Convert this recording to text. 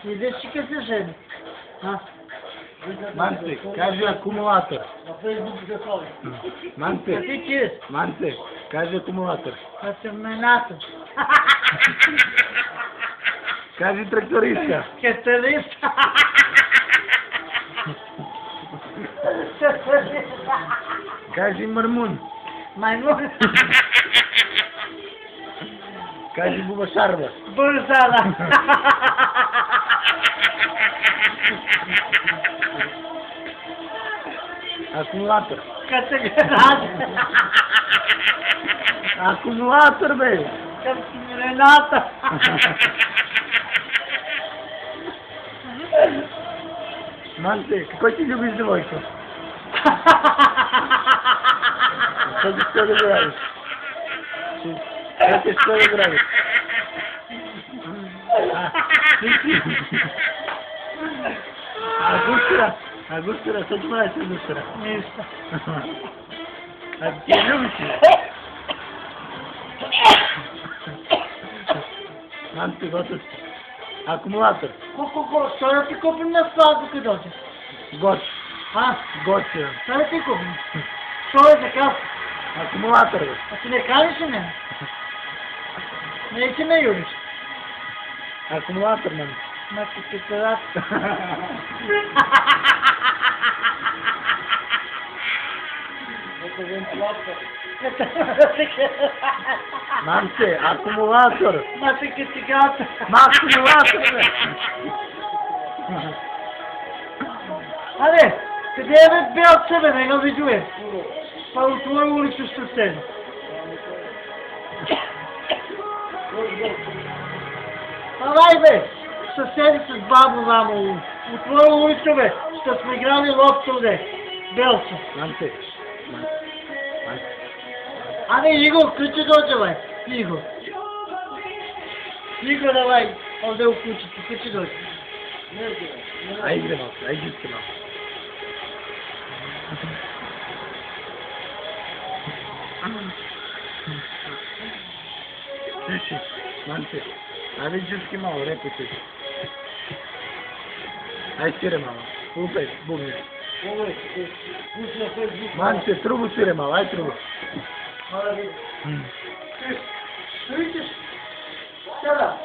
Ideš i kad se ženi. A? Mance, kaže akumulator. Na Facebooku se slavi. Mance, A ti čiješ? Mance, kaže akumulator. Pa sam na NATO. Kaži traktorista. Keterista. Kaži marmun. Majmun. Kaži buba šarba. Bursala. Akumulator. Kad se radi. Akumulator, be. Kad si Renata. Mance, kako ti ljubiš devojku? Što ti što da radiš? Što ti što da radiš? A gustira, što ćemo raditi od gustira? Ništa. A ti je ljubiš? Mance, gotovo. Akumulator. Ko, što da ti kupim na skladu kad dođe? Goć. A? Goć. Što da ti kupim? Što je za kafu? Akumulator. A ti ne kaniš u mene? Neće me juriš. Akumulator, man. Ma ti se to vrati. Mance, akumulator. Ma ti che ti gata. Ma akumulator. Ale, къде е бе бел себе, не го видюе? Па от твоя улица ще седи. Давай бе, съседи с бабо, мамо. От твоя улица бе, ще сме играли лопто бе. Белче. Mance. Абе, Иго, ключи дойде бе. Иго. Иго, давай. Овде у кучето, ключи дойде. Aj gre malo, aj džitke malo. Sliši, Mance, aj džitke malo, reputi. Aj svire malo, upaj, bubnje. Mance, trubu svire malo, aj trubu. Što vidiš? Sada.